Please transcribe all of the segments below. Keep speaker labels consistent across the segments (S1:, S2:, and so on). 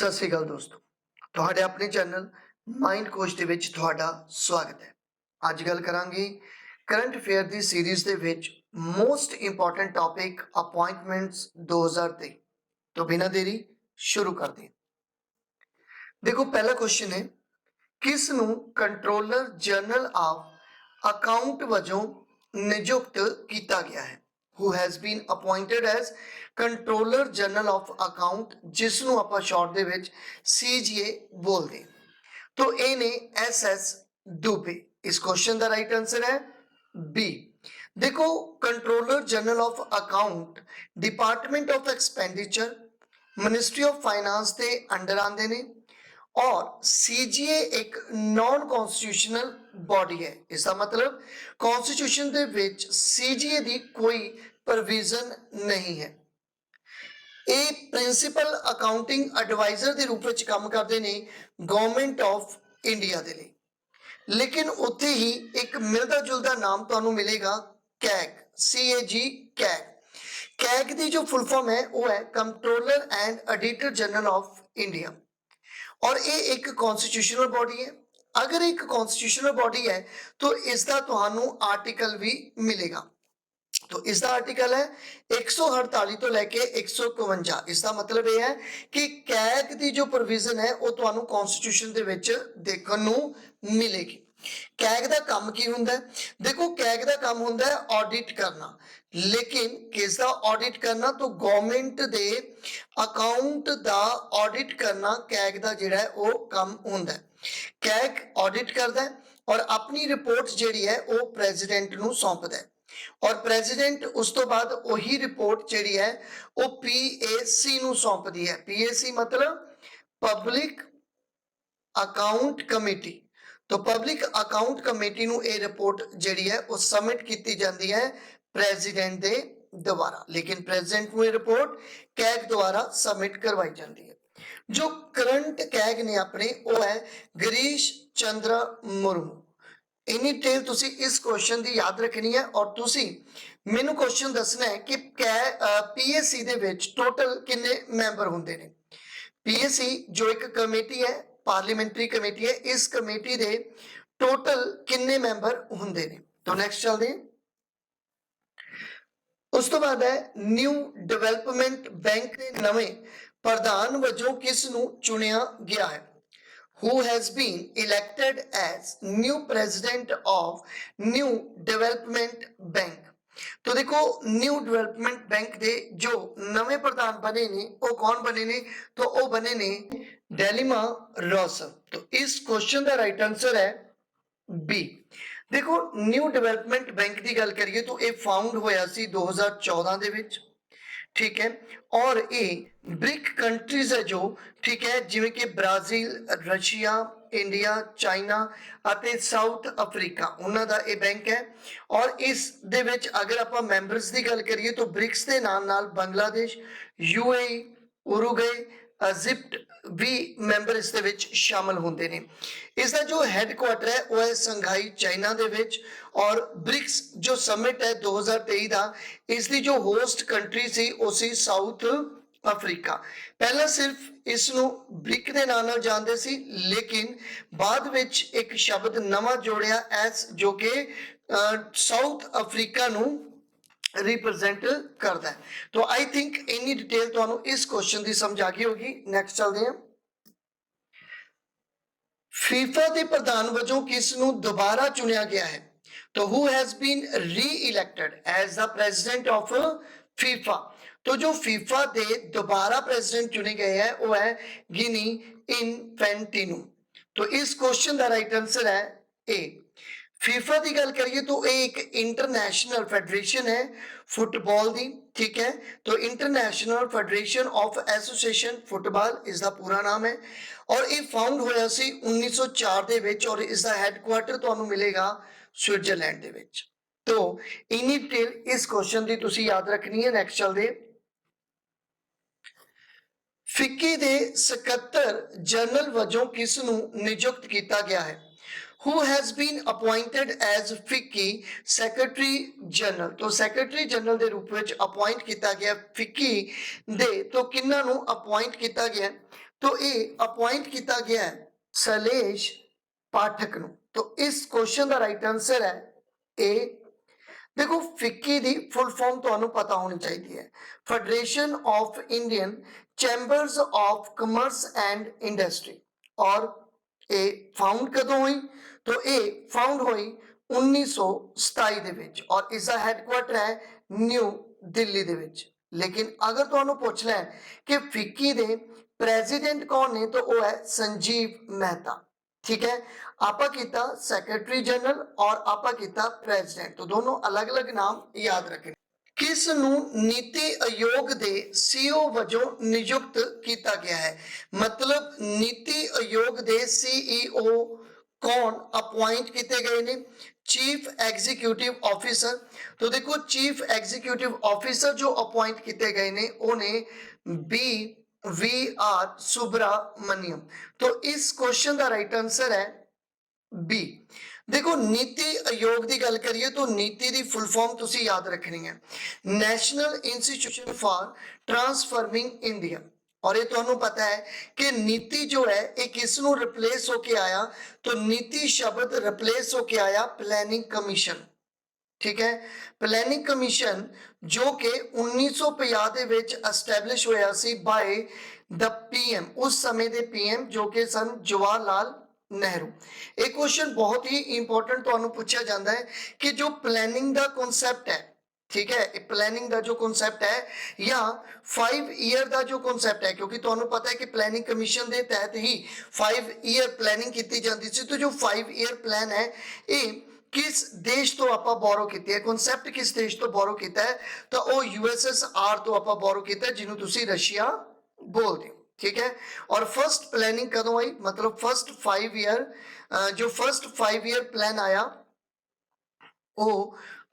S1: सत श्री अकाल दोस्तों, ਤੁਹਾਡੇ ਆਪਣੇ ਚੈਨਲ ਮਾਈਂਡ ਕੋਚ ਦੇ ਵਿੱਚ ਤੁਹਾਡਾ ਸਵਾਗਤ ਹੈ। ਅੱਜ ਗੱਲ ਕਰਾਂਗੇ ਕਰੰਟ ਅਫੇਅਰ ਦੀ ਸੀਰੀਜ਼ ਦੇ ਵਿੱਚ ਮੋਸਟ ਇੰਪੋਰਟੈਂਟ ਟੌਪਿਕ ਅਪਾਇੰਟਮੈਂਟਸ 2023। तो बिना देरी शुरू करते हैं। देखो पहला क्वेश्चन है, किस ਨੂੰ ਕੰਟਰੋਲਰ ਜਨਰਲ ਆਫ ਅਕਾਊਂਟ ਵਜੋਂ ਨਿਯੁਕਤ ਕੀਤਾ ਗਿਆ ਹੈ। who has been appointed as controller general of account, ਜਿਸ ਨੂੰ ਆਪਾਂ ਸ਼ਾਰਟ ਦੇ ਵਿੱਚ CGA ਬੋਲਦੇ ਹਾਂ। तो ए ने SS दुबे। इस क्वेश्चन का राइट आंसर है बी। देखो controller general of account department of expenditure ministry of finance के अंडर आते हैं और CGA एक नॉन कॉन्स्टिट्यूशनल बॉडी है। इसका मतलब कॉन्स्टिट्यूशन के विच CGA की कोई प्रोविजन नहीं है। ये प्रिंसीपल अकाउंटिंग एडवाइजर के रूप में काम करते हैं गवर्नमेंट ऑफ इंडिया के लिए, लेकिन उत्थे ही एक मिलता जुलता नाम तुहानू मिलेगा कैग, CAG कैग। कैग की जो फुल फॉर्म है वो है controller and auditor general of India और ये एक कॉन्स्टिट्यूशनल बॉडी है। अगर एक कॉन्स्टिट्यूशनल बॉडी है तो इसका तुहानू आर्टिकल भी मिलेगा। तो इसका आर्टिकल है 148 तो लेके 151। इसका मतलब यह है कि कैग की जो प्रोविजन है वो तुहानू कॉन्स्टिट्यूशन दे विच देखण नू मिलेगी। कैग का काम की हुंदा है? देखो कैग का काम हुंदा है ऑडिट करना, लेकिन किसका ऑडिट करना? तो गवर्नमेंट दे अकाउंट का ऑडिट करना कैग का जिहड़ा है वो काम हुंदा है। कैग ऑडिट करता है और अपनी रिपोर्ट जिहड़ी है वो प्रेजिडेंट नू सौंपदा है और प्रेजिडेंट उस तो बाद वही रिपोर्ट जिहड़ी है वो PAC नू सौंपदी है। PAC मतलब पब्लिक अकाउंट कमेटी। तो पब्लिक अकाउंट कमेटी नू ये रिपोर्ट जिहड़ी है वो सबमिट की जाती है प्रेजिडेंट दे द्वारा, लेकिन प्रेजिडेंट को ये रिपोर्ट कैग द्वारा सबमिट करवाई जाती है। जो करंट कैग ने अपने वो है गिरीश चंद्र मुर्मू। इन्नी डिटेल तुसी इस क्वेश्चन की याद रखनी है और तुसी मैनू क्वेश्चन दसना है कि PAC दे विच टोटल किन्ने मैंबर हुंदे ने। PAC जो एक कमेटी है, पार्लीमेंटरी कमेटी है, इस कमेटी दे टोटल किन्ने मैंबर हुंदे ने। तो नेक्स्ट चलते हैं। उस तो बाद है न्यू डेवलपमेंट बैंक के नवे प्रधान वजों किस नू चुनिया गया है। Who has been elected as new president of New Development Bank। तो देखो न्यू डेवलपमेंट बैंक दे जो नवे प्रधान बने ने वो कौन बने ने? तो वो बने ने डेलिमा रॉसर। तो इस क्वेश्चन का राइट आंसर है बी। देखो न्यू डेवलपमेंट बैंक की गल करिए तो ये फाउंड होया सी 2014 दे विच, ठीक है। और ये ब्रिक कंट्रीज है जो, ठीक है, जिवें कि ब्राजील, रशिया, इंडिया, चाइना और साउथ अफ्रीका, उन्हों का यह बैंक है। और इस दे विच अगर आप मैंबर्स की गल करिए तो ब्रिक्स के नाल नाल बांग्लादेश, UAE, उरुग्वे, इजिप्ट भी मैंबर इस दे विच शामिल होंदे ने। इसका जो हैडक्वार्टर है वह है संघाई चाइना दे विच और ब्रिक्स जो समिट है 2023 का इसकी जो होस्ट कंट्री सी वो सी साउथ अफ्रीका। पहला सिर्फ इसनू ब्रिक के नाम नाल जानते सी, लेकिन बाद विच एक शब्द नवा जोड़िया एस जो कि साउथ अफ्रीका नू रिप्रेजेंट करता है। तो आई थिंक इन्नी डिटेल तुहानू इस क्वेश्चन की समझ आ गई होगी। नेक्स्ट चलते हैं। फीफा के प्रधान वजों किस नू दोबारा चुनिया गया है। तो who has been re-elected as the president of FIFA. तो जो फीफा के दोबारा प्रेसिडेंट चुने गए हैं वो है गिनी इनफेंटिनो। तो इस क्वेश्चन का राइट आंसर है ए। फीफा की गल करिए तो एक इंटरनेशनल फेडरेशन है फुटबॉल की, ठीक है। तो international federation of association football इसका पूरा नाम है और ये फाउंड होया सी 1904 दे विच और इसका हैडक्वार्टर तुहानू मिलेगा स्विट्जरलैंड दे विच। तो इन्नी डिटेल इस क्वेश्चन की तुसी याद रखनी है। नेक्स्ट चलते। फिक्की दे सकत्तर जनरल वजों किस नू नियुक्त किया गया है। who has been appointed as FICCI secretary general। तो secretary general ਦੇ रूप ਵਿੱਚ appoint ਕੀਤਾ ਗਿਆ FICCI ਦੇ। तो ਕਿੰਨਾਂ ਨੂੰ appoint ਕੀਤਾ ਗਿਆ? तो ਇਹ appoint ਕੀਤਾ ਗਿਆ ਹੈ शैलेश पाठक ਨੂੰ। तो इस क्वेश्चन ਦਾ right answer है A। देखो फिक्की दी फुल फॉर्म ਤੁਹਾਨੂੰ ਪਤਾ ਹੋਣੀ ਚਾਹੀਦੀ ਹੈ, federation of Indian chambers of commerce and industry. और ये फाउंड कदों हुई? तो ये फाउंड हुई 1927 ਦੇ ਵਿੱਚ और इसका हैडक्वार्टर है न्यू दिल्ली ਦੇ ਵਿੱਚ। लेकिन अगर ਤੁਹਾਨੂੰ ਪੁੱਛ ਲੈ कि फिक्की ਦੇ प्रेसिडेंट कौन ने, तो वो है संजीव मेहता। ठीक है, आपा किता सैकटरी जनरल और आपा किता प्रेसिडेंट। तो दोनों अलग अलग नाम याद रखें। किस नू नीति आयोग दे सीईओ वजों नियुक्त किया गया है? मतलब नीति आयोग दे सीईओ कौन अपॉइंट किए गए ने? Chief executive officer. तो देखो चीफ एग्जीक्यूटिव ऑफिसर जो अपॉइंट किए गए ने उन्हें बी VR सुब्रमण्यम। तो इस क्वेश्चन का राइट आंसर है बी। देखो नीति आयोग की गल करिए तो नीति की फुल फॉर्म तुसी याद रखनी है national institution for transforming India. और ये तुहानू पता है कि नीति जो है ये किस नू रिप्लेस होके आया? तो नीति शब्द रिप्लेस होके आया प्लानिंग कमीशन। ठीक है, प्लानिंग कमीशन जो कि 1950 ਦੇ ਵਿੱਚ एस्टैब्लिश होया सी बाय द पीएम, उस समय दे पीएम जो कि सन जवाहरलाल नेहरू। एक क्वेश्चन बहुत ही इंपॉर्टेंट ਤੁਹਾਨੂੰ पूछा जाता है कि जो प्लानिंग ਦਾ कॉन्सेप्ट है, ठीक है, प्लानिंग का जो कॉन्सेप्ट है या 5 ईयर का जो कॉन्सेप्ट है, क्योंकि ਤੁਹਾਨੂੰ पता है कि प्लानिंग कमीशन के तहत ही 5 ईयर प्लानिंग की जाती थी। तो जो 5 ईयर प्लान है ये किस देश तो आप बोरो किया है? कॉन्सेप्ट किस देश तो बोरो किया है? तो वो USSR तो आप बोरो किया जिन्होंने तुसी रशिया बोलते हो। ठीक है, और फर्स्ट प्लानिंग कदों आई? मतलब फर्स्ट 5 ईयर जो फर्स्ट 5 ईयर प्लान आया वो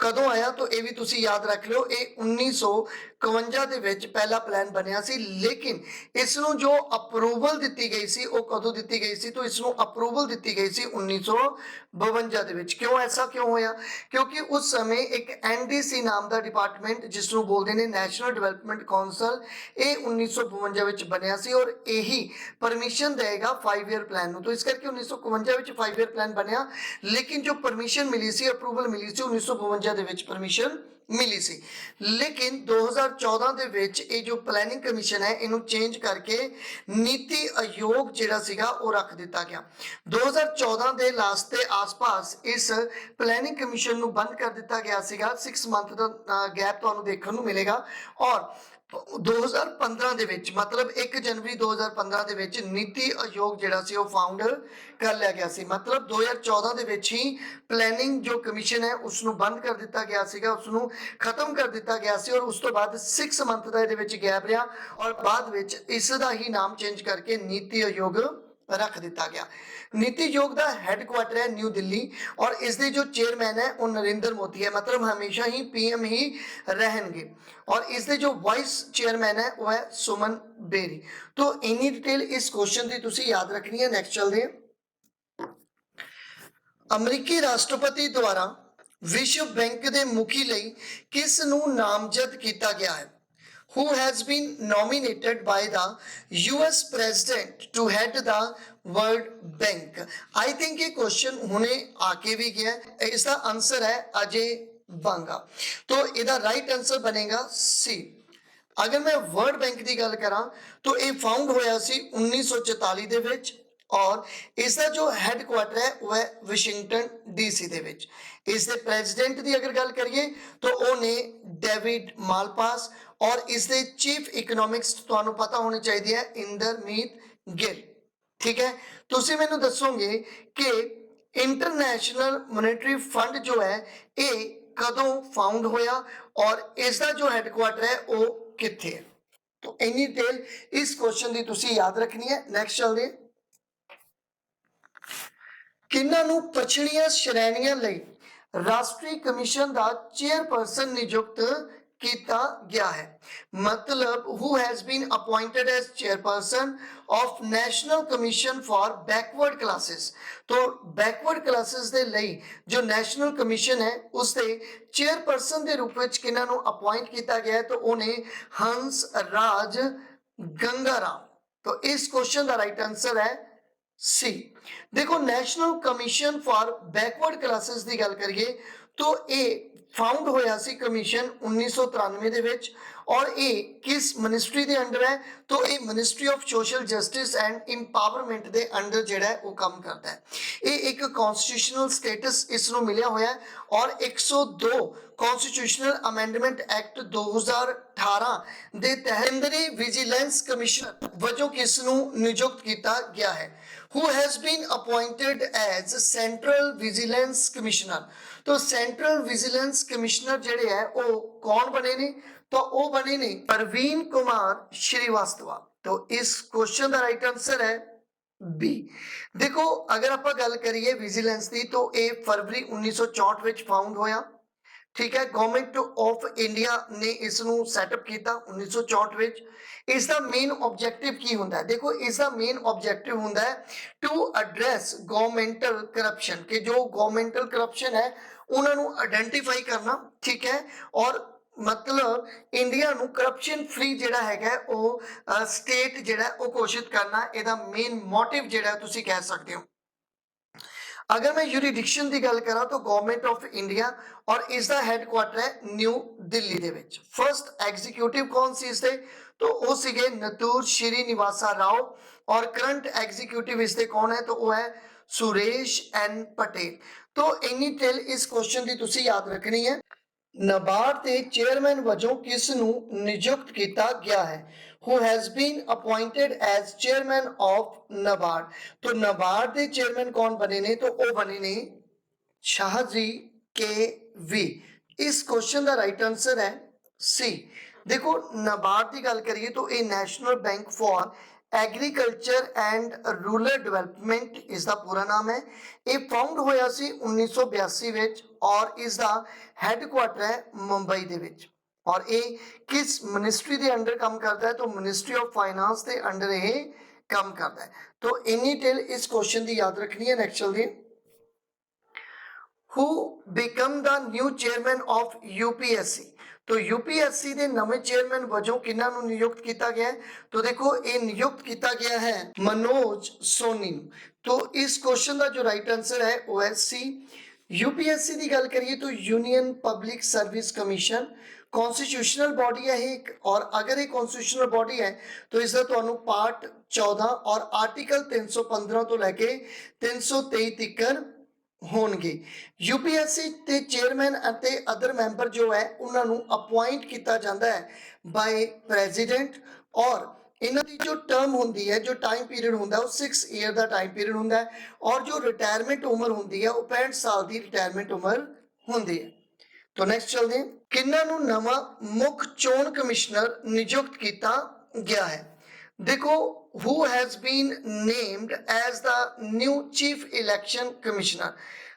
S1: कदों आया? तो ये भी तुसी याद रख लो, ये 1952 ਦੇ ਵਿੱਚ पहला प्लान बनया सी। लेकिन इसनों जो अप्रूवल दी गई सी वो कदों दी गई सी? तो इसनों अप्रूवल दी गई सी 1952 ਦੇ ਵਿੱਚ। क्यों ऐसा क्यों होया? क्योंकि उस समय एक NDC नाम का डिपार्टमेंट जिसनों बोलते हैं नैशनल डिवेलपमेंट काउंसल, ये 1952 ਵਿੱਚ बनया सी और यही परमिशन देगा 5 ईयर प्लान। तो इस करके 1952 ਵਿੱਚ 5 ईयर प्लान बनया। लेकिन जो परमिशन मिली सी, अप्रूवल मिली सी 1952 ਦੇ ਵਿੱਚ परमिशन मिली सी। लेकिन 2014 ਦੇ ਵਿੱਚ ये जो प्लानिंग कमीशन है इन्हों चेंज करके नीति आयोग जिहड़ा सीगा वो रख दिता गया। 2014 ਦੇ लास्ट के आस-पास इस प्लानिंग कमीशन ਨੂੰ बंद कर दिता गया सीगा। 6 मंथ का गैप ਤੁਹਾਨੂੰ देखने ਨੂੰ मिलेगा। और 2015 ਦੇ ਵਿੱਚ मतलब 1 जनवरी 2015 ਦੇ ਵਿੱਚ नीति आयोग ਜਿਹੜਾ ਸੀ ਉਹ फाउंड कर लिया गया सी। मतलब 2014 ਦੇ ਵਿੱਚ ही प्लानिंग जो कमीशन है उसਨੂੰ ਬੰਦ कर दिता गया ਸੀਗਾ, उसਨੂੰ खत्म कर दिता गया सी। और उस तो बाद 6 मंथ ਦਾ ਇਹਦੇ ਵਿੱਚ गैप रहा और बाद ਵਿੱਚ ਇਸ ਦਾ ही नाम चेंज करके नीति आयोग रख दिता गया। नीति आयोग का हैडक्वार्टर है न्यू दिल्ली और इसके जो चेयरमैन है वो नरेंद्र मोदी है। मतलब हमेशा ही PM ही रहेंगे। और इसके जो वाइस चेयरमैन है वो है सुमन बेरी। तो इन्नी डिटेल इस क्वेश्चन की तुसी याद रखनी है। नैक्सट चलते हैं। अमरीकी राष्ट्रपति द्वारा विश्व बैंक के मुखी लई किस नू नामजद किया गया है? Who has been nominated by the US president to head the World Bank? I think ये क्वेश्चन हुने आके भी गया है। इसका आंसर है अजय बांगा। तो इसका राइट आंसर बनेगा सी। अगर मैं वर्ल्ड बैंक की गल करा तो ये फाउंड होया सी 1944 ਦੇ ਵਿੱਚ और इसका जो हैडक्वार्टर है वह है वाशिंगटन DC ਦੇ ਵਿੱਚ। इसके प्रेजिडेंट की अगर गल करिए तो उन्हें डेविड मालपास और इसके चीफ इकोनॉमिक्स तुहानू पता होनी चाहिए है इंदरमीत गिल। ठीक है, तुसी मैनू दसोगे कि इंटरनेशनल मॉनेटरी फंड जो है ये कदों फाउंड होया और इसका जो हैडक्वार्टर है वो कित्थे है? तो इन्नी डिटेल इस क्वेश्चन की तुसी याद रखनी है। नैक्सट चलते हैं। किन्हां नू पछड़ियां श्रेणियां लई राष्ट्रीय कमीशन का चेयरपर्सन नियुक्त किया गया है। मतलब who has been appointed as chairperson of national commission for backward classes. तो बैकवर्ड क्लासेस ਦੇ ਲਈ ਜੋ ਨੈਸ਼ਨਲ ਕਮਿਸ਼ਨ ਹੈ ਉਸ ਦੇ ਚੇਅਰਪਰਸਨ ਦੇ ਰੂਪ ਵਿੱਚ ਕਿਹਨਾਂ ਨੂੰ ਅਪਾਇੰਟ ਕੀਤਾ ਗਿਆ ਹੈ, ਤਾਂ ਉਹਨੇ ਹੰਸ ਰਾਜ ਗੰਗਾਰਾਮ। तो इस क्वेश्चन का राइट आंसर है सी। देखो national commission for backward classes की गल करिए तो ये फाउंड होया सी कमीशन 1993 ਦੇ ਵਿੱਚ और ये किस मिनिस्ट्री के अंडर है, तो ये ministry of social justice and empowerment के अंडर ਜਿਹੜਾ ਹੈ ਉਹ ਕੰਮ ਕਰਦਾ ਹੈ। ਇਹ ਇੱਕ कॉन्स्टिट्यूशनल स्टेटस ਇਸ ਨੂੰ ਮਿਲਿਆ ਹੋਇਆ ਹੈ और 102 कॉन्स्टिट्यूशनल अमेंडमेंट एक्ट 2018 ਦੇ ਤਹਿਤ ਕੇਂਦਰੀ ਵਿਜੀਲੈਂਸ ਕਮਿਸ਼ਨਰ ਵਜੋਂ ਕਿਸ ਨੂੰ ਨਿਯੁਕਤ ਕੀਤਾ ਗਿਆ ਹੈ। Who has been appointed as Central Vigilance Commissioner। तो सेंट्रल विजिलेंस कमिश्नर ਜਿਹੜੇ ਹੈ ਉਹ कौन बने ने, तो वो बने ने प्रवीण कुमार श्रीवास्तव। तो इस क्वेश्चन का राइट आंसर है बी। देखो अगर आप गल करिए विजिलेंस की तो ये फरवरी 1964 ਵਿੱਚ फाउंड होया, ठीक है। गवर्नमेंट ऑफ इंडिया ने इसनू सैटअप किया 1964 ਵਿੱਚ। इसका मेन ऑब्जेक्टिव की होंदा है, देखो इसका मेन ऑब्जेक्टिव होंदा है टू एड्रेस गवर्नमेंटल करप्शन, कि जो गवर्नमेंटल करप्शन है उन्होंने आइडेंटिफाई करना, ठीक है। और मतलब इंडिया ਨੂੰ करप्शन फ्री ਜਿਹੜਾ ਹੈਗਾ ਉਹ ਸਟੇਟ ਜਿਹੜਾ ਉਹ ਘੋਸ਼ਿਤ ਕਰਨਾ, ਇਹਦਾ ਮੇਨ ਮੋਟਿਵ ਜਿਹੜਾ ਤੁਸੀਂ ਕਹਿ ਸਕਦੇ ਹੋ। अगर मैं यूरिडिक्शन की गल करा तो गवर्नमेंट ऑफ इंडिया और इसका हैडक्वार्टर है न्यू दिल्ली दे विच। फर्स्ट एग्जीक्यूटिव कौन सी इसके, तो वो सीगे नतूर श्रीनिवासा राव और करंट एग्जीक्यूटिव इसके कौन है, तो वो है सुरेश एन पटेल। तो इन्नी टेल इस क्वेश्चन की तुसी याद रखनी है। नाबार्ड के चेयरमैन वजों किस नू नियुक्त किया गया है। Who has been appointed as chairman of NABARD। तो NABARD के चेयरमैन कौन बने ने, तो वो बने ने शाहजी के वी। इस क्वेश्चन का राइट आंसर है सी। देखो NABARD की गल करिए तो ये national bank for agriculture and rural development इसका पूरा नाम है। ये फाउंड होया सी 1982 विच और इसका हैडक्वार्टर है मुंबई दे विच। और ये किस मिनिस्ट्री के अंडर काम करता है, तो मिनिस्ट्री ऑफ फाइनेंस के अंडर ये काम करता है। तो इन्नी टेल इस क्वेश्चन की याद रखनी है। नेक्स्ट चलते हैं। Who become the new chairman of UPSC. तो यूपीएससी के नवे चेयरमैन वजों किन्हां नूं नियुक्त किया गया है, तो देखो ये नियुक्त किया गया है मनोज सोनी। तो इस क्वेश्चन का जो राइट आंसर है वो है सी। यूपीएससी की गल करिए तो union public service commission constitutional body है एक, और अगर ये कॉन्स्टिट्यूशनल बॉडी है तो इसका तो पार्ट 14 और आर्टिकल 315 तो लैके 323 तक होंगे। यूपीएससी के चेयरमैन और अदर मैंबर जो है उन्होंने अपॉइंट किया जाता है बाय प्रेजिडेंट, और इन्हों की जो टर्म होंगी है, जो टाइम पीरियड होंगे वो 6 ईयर का टाइम पीरियड होंगे, और जो रिटायरमेंट उम्र होंगी है वो 65 साल की रिटायरमेंट उम्र होंगी है। तो नैक्सट चलते हैं। किन्हां नूं नवा मुख चोण कमिश्नर नियुक्त किया गया है। देखो who has been named as the new chief election commissioner.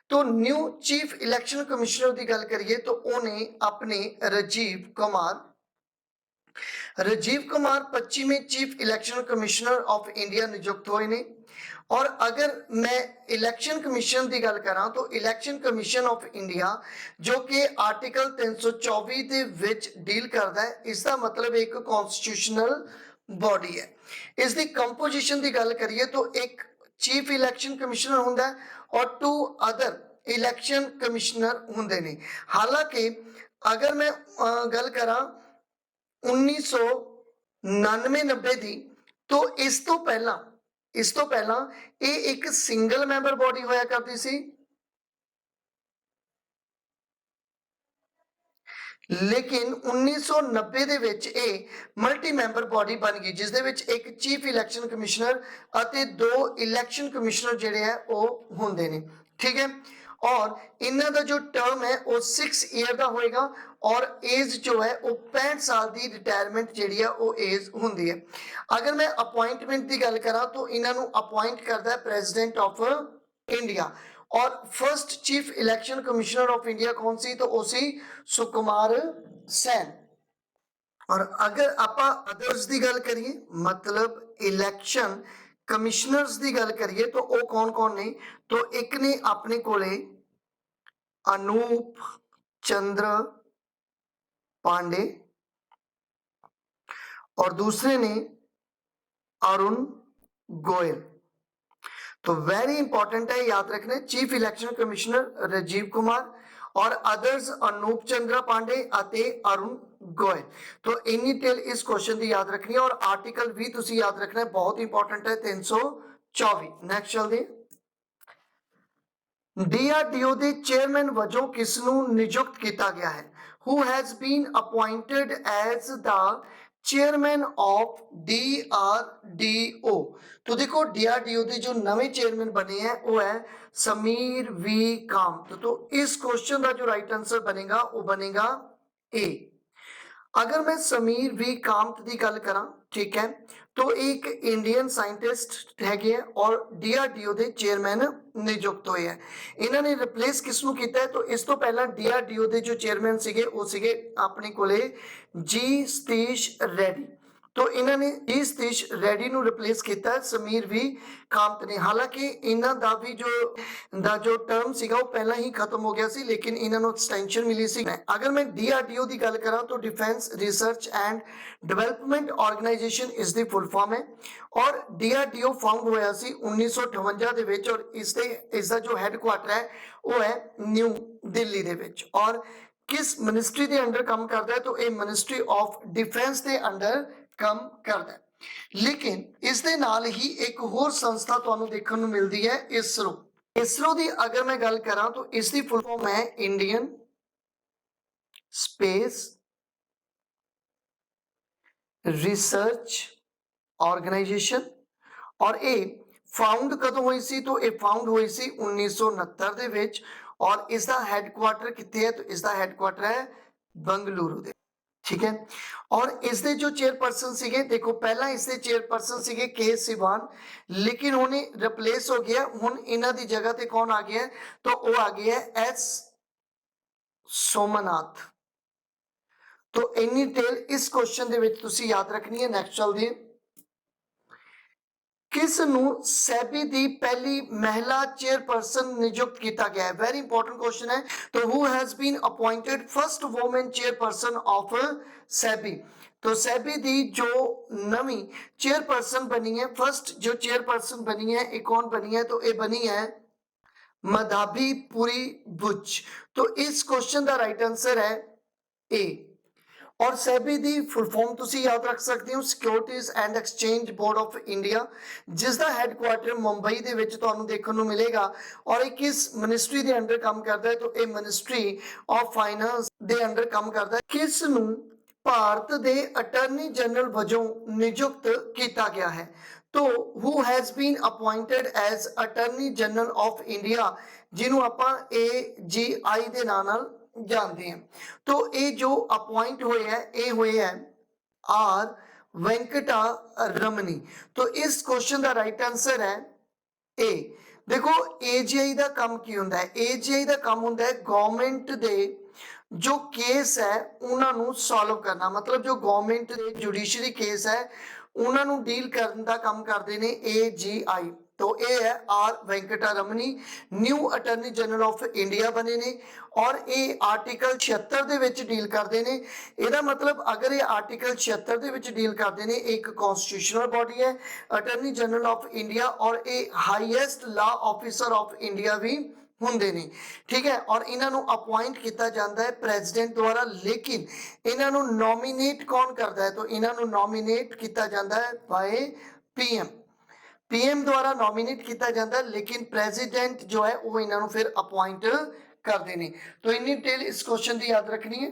S1: तो न्यू चीफ इलैक्शन कमिश्नर की गल करिए तो उन्हें अपने राजीव कुमार 25वें chief election commissioner of India नियुक्त हुए ने। और अगर मैं इलैक्शन कमीशन की गल करा तो इलैक्शन कमीशन ऑफ इंडिया जो कि आर्टिकल 324 के विच डील करता है, इसका मतलब एक कॉन्स्टिट्यूशनल बॉडी है। इसकी कंपोजिशन की गल करिए तो एक चीफ इलैक्शन कमिश्नर होंदा है और 2 अदर इलैक्शन कमिश्नर होंदे ने। हालांकि अगर मैं गल करा 1999-90 की, तो इस तो पहला ये एक सिंगल मैंबर बॉडी होया करती सी, लेकिन 1990 ਦੇ ਵਿੱਚ ਇਹ ਮਲਟੀ ਮੈਂਬਰ ਬॉडी ਬਣ ਗਈ, ਜਿਸ ਦੇ ਵਿੱਚ ਇੱਕ ਚੀਫ ਇਲੈਕਸ਼ਨ ਕਮਿਸ਼ਨਰ ਅਤੇ 2 ਇਲੈਕਸ਼ਨ ਕਮਿਸ਼ਨਰ ਜਿਹੜੇ ਆ ਉਹ ਹੁੰਦੇ ਨੇ, ठीक है। और इन्हों का जो टर्म है वो 6 ईयर का होएगा, और एज जो है वो 65 साल की रिटायरमेंट जी है वो एज होंगी है। अगर मैं अपॉइंटमेंट की गल करा तो इन्हों अपॉइंट करता है प्रेजिडेंट ऑफ इंडिया। और first chief election commissioner of India कौन सी, तो वो सी सुकुमार सैन। और अगर ਆਪਾਂ ਅਦਰਸ ਦੀ ਗੱਲ ਕਰੀਏ मतलब इलैक्शन कमिश्नर्स ਦੀ ਗੱਲ ਕਰੀਏ तो ਉਹ कौन कौन ने तो एक ने अपने कोले अनूप चंद्र पांडे और दूसरे ने अरुण गोयल। तो वेरी इंपॉर्टेंट है, याद रखना, chief election commissioner Rajiv Kumar और अदर्स अनूप चंद्रा पांडे अते अरुण गोयल। तो इन डिटेल इस क्वेश्चन की याद रखनी है और आर्टिकल भी तुसी याद रखना है, बहुत इंपॉर्टेंट है 324। नेक्स्ट चलते डीआरडीओ के चेयरमैन वजों किसनू नियुक्त किया गया है? Who has been appointed as the chairman of DRDO. तो देखो डीआरडीओ के जो नवे चेयरमैन बने हैं वो है समीर वी कामत। तो इस क्वेश्चन का जो राइट आंसर बनेगा वो बनेगा ए। अगर मैं समीर वी कामत की गल करा, ठीक है, तो एक इंडियन साइंटिस्ट है और डीआरडीओ के चेयरमैन नियुक्त हुए हैं। इन्होंने रिप्लेस किसनू किया है? तो इस तो पहला डीआरडीओ के जो चेयरमैन सीगे वो सीगे अपने कोले जी सतीश रेड्डी। तो इन्होंने जी सतीश रेड्डी ਨੂੰ रिप्लेस किया है समीर वी कामत ने। हालांकि इन्हों का भी जो टर्म सीगा वो पहला ही खत्म हो गया सी, लेकिन इन्होंने एक्सटेंशन मिली सी। अगर मैं डीआरडीओ की गल करा तो defence research and development organisation is the full form है और डीआरडीओ फाउंड होया सी 1958 ਦੇ ਵਿੱਚ और इसका जो हैडक्वार्टर है वो है न्यू दिल्ली ਦੇ ਵਿੱਚ। और किस मिनिस्ट्री के अंडर काम करता है? तो ये मिनिस्ट्री ऑफ डिफेंस के अंडर काम करता है। लेकिन इस दे नाल ही एक होर संस्था तुहानू देखने को मिलती है इसरो। इसरो की अगर मैं गल करा तो इसकी फुल फॉर्म है इंडियन स्पेस रिसर्च ऑर्गेनाइजेशन। और ये फाउंड कदों हुई सी? तो ये फाउंड हुई सी 1969 ਦੇ ਵਿੱਚ और इसका हैडक्वार्टर कितने है? तो इसका हैडक्वार्टर है बंगलुरु दे, ठीक है। और इसके जो चेयरपर्सन सीगे, देखो पहला इसके चेयरपर्सन सीगे के सिवान, लेकिन उन्हें रिप्लेस हो गया। हुन इन्हां दी जगह ते कौन आ गया है? तो वो आ गया है एस सोमनाथ। तो इन्नी डिटेल इस क्वेश्चन दे विच तुसी याद रखनी है। नेक्स्ट चलदे किस नू सेबी दी पहली महिला चेयरपर्सन नियुक्त किया गया है? वेरी इंपॉर्टेंट क्वेश्चन है। तो who has been appointed first women chairperson of SEBI. तो सेबी दी जो नवी चेयरपर्सन बनी है, फर्स्ट जो चेयरपर्सन बनी है ये कौन बनी है? तो ये बनी है मधाबी पुरी बुच। तो इस क्वेश्चन का राइट आंसर है ए। और सेबी दी फुल फॉर्म तुसी याद रख सकते हो securities and exchange board of India, जिसका हैडक्वार्टर मुंबई दे विच तुहानू देखने को मिलेगा। और ये किस मिनिस्ट्री के अंडर काम करता है? तो ये मिनिस्ट्री ऑफ फाइनेंस के अंडर काम करता है। किस नू भारत के अटर्नी जनरल वजों नियुक्त किया गया है? तो who has been appointed as attorney general of India, जिन्हों आपां AGI के नाम नाल जानते हैं। तो ये जो अपॉइंट हुए हैं ये हुए हैं आर वेंकटा रमनी। तो इस क्वेश्चन का राइट आंसर है ए। देखो AGI का काम की होंदा है? AGI का काम होंदा है गवर्नमेंट दे जो केस है उन्होंने सॉल्व करना, मतलब जो गवर्नमेंट दे जुडिशरी केस है उन्होंने डील करने का काम करते हैं AGI। तो ये है R Venkata Ramani new attorney general of India बने ने और ये आर्टिकल 76 ਦੇ ਵਿੱਚ डील करते हैं। ਇਹਦਾ मतलब अगर ये आर्टिकल 76 ਦੇ ਵਿੱਚ डील करते हैं, एक कॉन्स्टिट्यूशनल बॉडी है अटर्नी जनरल ऑफ इंडिया और ये highest law officer of India भी होंगे ने, ठीक है। और इन्हों अपॉइंट किया जाता है प्रेजिडेंट द्वारा, लेकिन इन्हों नॉमिनेट कौन करता है? तो इन्हों नॉमिनेट किया जाता है बाय PM। PM द्वारा नॉमिनेट किया जाता है, लेकिन प्रेजिडेंट जो है वो इन्हों फिर अपॉइंट करते हैं। तो इन्नी डिटेल इस क्वेश्चन की याद रखनी है।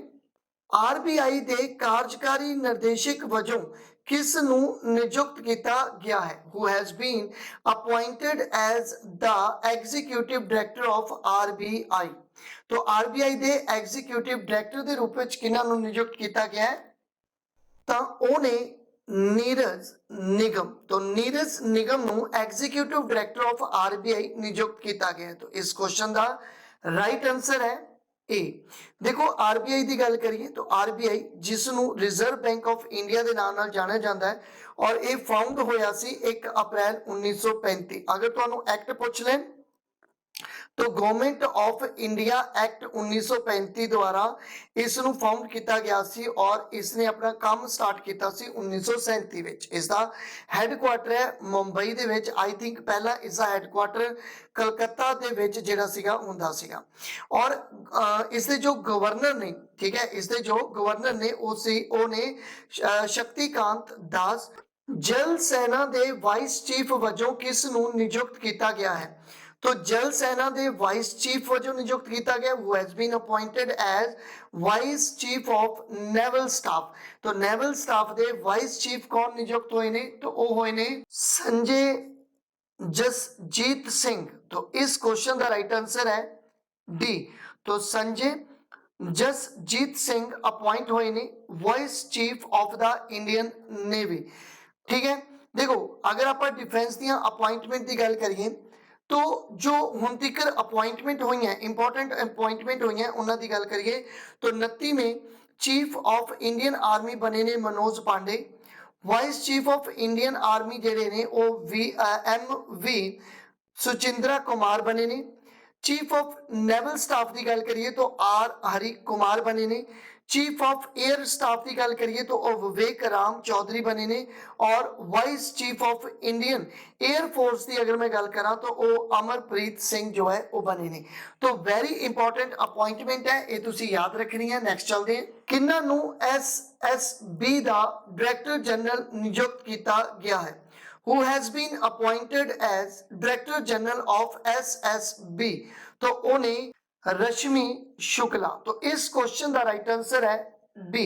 S1: RBI के कार्यकारी निर्देशक वजों किस नू नियुक्त किया गया है? Who has been appointed as the executive director of RBI। तो RBI के एग्जीक्यूटिव डायरेक्टर के रूप में किन्हां नू नियुक्त किया गया है? तो उन्हें नीरज निगम। तो नीरज निगम नू एग्जीक्यूटिव डायरेक्टर ऑफ RBI नियुक्त किया गया है। तो इस क्वेश्चन का राइट आंसर है ए। देखो आरबीआई की गल करिए तो आरबीआई जिसनों रिजर्व बैंक ऑफ इंडिया के नाम नाल जानिया जाता है और ये फाउंड होया सी 1 अप्रैल 1935। अगर तुहानू एक्ट पूछ लें तो गवर्नमेंट ऑफ इंडिया एक्ट 1935 द्वारा इसनों फाउंड किया गया सी और इसने अपना काम स्टार्ट किया सी 1937 विच। इसका हैडक्वार्टर है मुंबई दे विच। आई थिंक पहला इसका हैडक्वार्टर कलकत्ता दे विच जिहड़ा सीगा हुंदा सीगा। और इसके जो गवर्नर ने, ठीक है, इसके जो गवर्नर ने उन्हें शक्तिकांत दास। जल सेना दे वाइस चीफ वजों किस नूं नियुक्त किया गया है? तो जल सेना दे वाइस चीफ वजों नियुक्त किया गया, who has been appointed as vice chief of naval staff. तो नेवल स्टाफ दे वाइस चीफ कौन नियुक्त होए ने? तो वो होए ने संजय जसजीत सिंह। तो इस क्वेश्चन का राइट आंसर है डी। तो संजय जसजीत सिंह अपॉइंट हुए ने vice chief of the Indian navy. ठीक है, देखो अगर आप डिफेंस दियां अपॉइंटमेंट की गल करिए तो जो हुण तक अपॉइंटमेंट हुई है, इंपॉर्टेंट अपॉइंटमेंट हुई है, उन्होंने गल करिए तो 29 में चीफ ऑफ इंडियन आर्मी बने ने Manoj Pande. Vice chief of Indian army जेडे ने वो एम वी सुचिंद्रा कुमार बने ने। चीफ ऑफ नेवल स्टाफ की गल करिए तो आर हरि कुमार बने ने। चीफ ऑफ एयर स्टाफ की गल करिए तो विवेक राम चौधरी बने ने। और vice chief of Indian air force की अगर मैं गल करा तो वो अमरप्रीत सिंह जो है वो बने ने। तो वेरी इंपॉर्टेंट अपॉइंटमेंट है, ये तुसी याद रखनी है। नेक्स्ट चलते हैं, किन्ना नू SSB दा डायरेक्टर जनरल नियुक्त किया गया है? Who has been appointed as Director General of SSB? तो उन्हें रश्मि शुक्ला। तो इस क्वेश्चन का राइट आंसर है बी।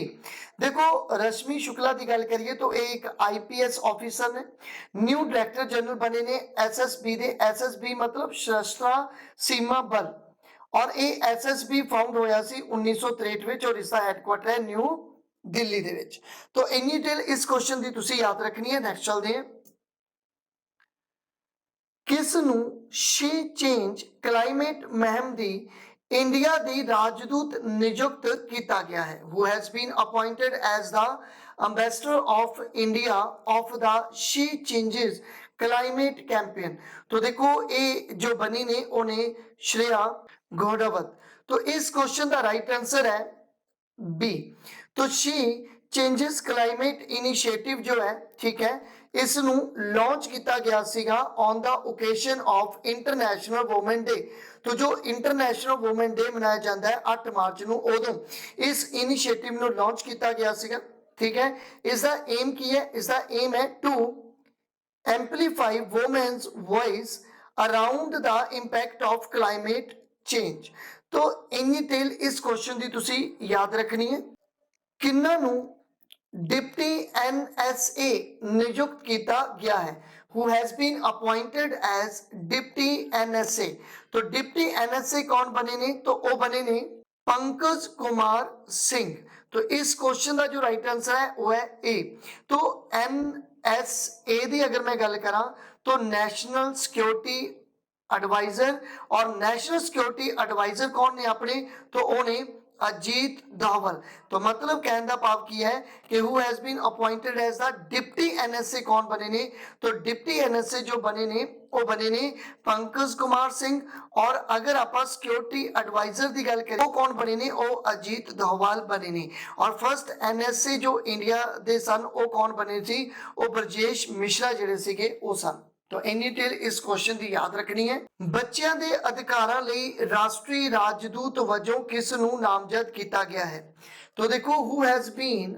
S1: देखो रश्मि शुक्ला की गल करिए तो एक IPS ऑफिसर ने न्यू डायरेक्टर जनरल बने ने SSB दे। SSB मतलब सशस्त्र सीमा बल और ये SSB फाउंड होया सी 1963 विच और इसका हैडक्वार्टर है न्यू दिल्ली दे विच। तो इन्नी डिटेल इस क्वेश्चन की तुसी याद रखनी है। नेक्स्ट चलते हैं, किस नूं शी चेंज क्लाइमेट मुहिम दी इंडिया दी राजदूत नियुक्त किया गया है? Who has been appointed as the ambassador of India of the she changes climate campaign? तो देखो ये जो बनी ने उन्हें श्रेया घोड़ावत। तो इस क्वेश्चन का राइट आंसर है बी। तो शी चेंजेस क्लाइमेट इनिशिएटिव जो है, ठीक है, इस लॉन्च किया गया सीगा on the occasion of international women day. तो जो इंटरनेशनल वुमेन डे मनाया जाता है 8 मार्च ਨੂੰ ਉਦੋਂ इस इनिशिएटिव ਨੂੰ लॉन्च किया गया ਸੀਗਾ। ठीक है, इसका एम की है? इसका एम है to amplify women's voice around the impact of climate change। तो इन डिटेल इस क्वेश्चन की तुसी याद रखनी है। किन्ना नू डिप्टी NSA नियुक्त किया गया है? Who has been appointed as deputy NSA? तो डिप्टी NSA कौन बने ने? तो वो बने ने पंकज कुमार सिंह। तो इस क्वेश्चन का जो राइट आंसर है वो है ए। तो NSA की अगर मैं गल करा तो नेशनल सिक्योरिटी एडवाइजर, और नेशनल सिक्योरिटी एडवाइजर कौन ने अपने? तो उन्हें अजीत दोवल। तो मतलब कहने का भाव की है कि who has been appointed as the deputy NSA कौन बने ने? तो डिप्टी NSA जो बने ने वो बने ने पंकज कुमार सिंह। और अगर आप सिक्योरिटी एडवाइजर की गल करें वो कौन बने ने? वो अजीत दोवल बने ने। और फर्स्ट NSA जो इंडिया दे सन वो कौन बने सी? वो ब्रजेश मिश्रा जिहड़े सीगे वो सन। तो इन डिटेल इस क्वेश्चन की याद रखनी है। बच्चों के अधिकारों ਲਈ राष्ट्रीय राजदूत वजों किस ਨੂੰ नामजद किया गया है? तो देखो who has been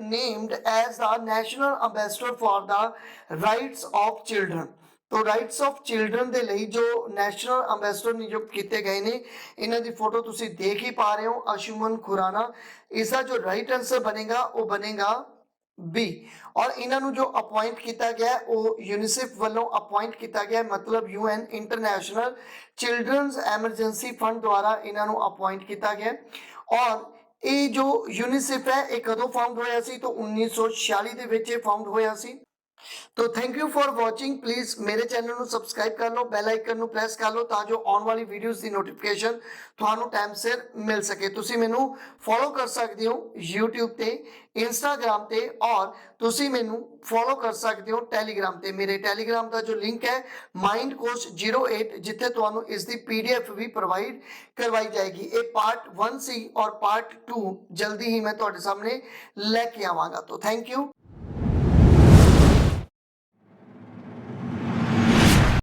S1: named as the national ambassador for the rights of children। तो राइट्स ऑफ चिल्ड्रन के लिए जो नैशनल अंबैसडर नियुक्त किए गए ने, इन्हों की फोटो तुसी देख ही पा रहे हो, अंशुमन खुराना। इसका जो राइट आंसर बनेगा वो बनेगा बी। और इन्हों जो अपॉइंट किया गया वो यूनिसेफ वालों अपॉइंट किया गया, मतलब UN international children's emergency fund द्वारा इन्हों अपॉइंट किया गया। और ये जो यूनिसेफ है ये कदों फाउंड होया सी? तो 1946 ਦੇ ਵਿੱਚ फाउंड होया सी। तो thank you for watching. Please मेरे चैनल ਨੂੰ ਸਬਸਕ੍ਰਾਈਬ ਕਰ ਲਓ, ਬੈਲ ਆਈਕਨ ਨੂੰ ਪ੍ਰੈਸ ਕਰ ਲਓ ਤਾਂ ਜੋ ਆਉਣ ਵਾਲੀ ਵੀਡੀਓਜ਼ ਦੀ ਨੋਟੀਫਿਕੇਸ਼ਨ ਤੁਹਾਨੂੰ ਟਾਈਮ ਸਿਰ ਮਿਲ ਸਕੇ। ਤੁਸੀਂ ਮੈਨੂੰ ਫੋਲੋ ਕਰ ਸਕਦੇ ਹੋ YouTube ਤੇ, Instagram ਤੇ, ਔਰ ਤੁਸੀਂ ਮੈਨੂੰ ਫੋਲੋ ਕਰ ਸਕਦੇ ਹੋ Telegram ਤੇ। ਮੇਰੇ Telegram ਦਾ ਜੋ ਲਿੰਕ ਹੈ ਮਾਈਂਡ ਕੋਚ 08, ਜਿੱਥੇ ਤੁਹਾਨੂੰ ਇਸ ਦੀ PDF ਵੀ ਪ੍ਰੋਵਾਈਡ ਕਰਵਾਈ ਜਾਏਗੀ। ਇਹ ਪਾर्ट 1 ਸੀ ਔਰ पार्ट 2 ਜਲਦੀ ਹੀ ਮੈਂ ਤੁਹਾਡੇ ਸਾਹਮਣੇ ਲੈ ਕੇ ਆਵਾਂਗਾ। तो थैंक यू।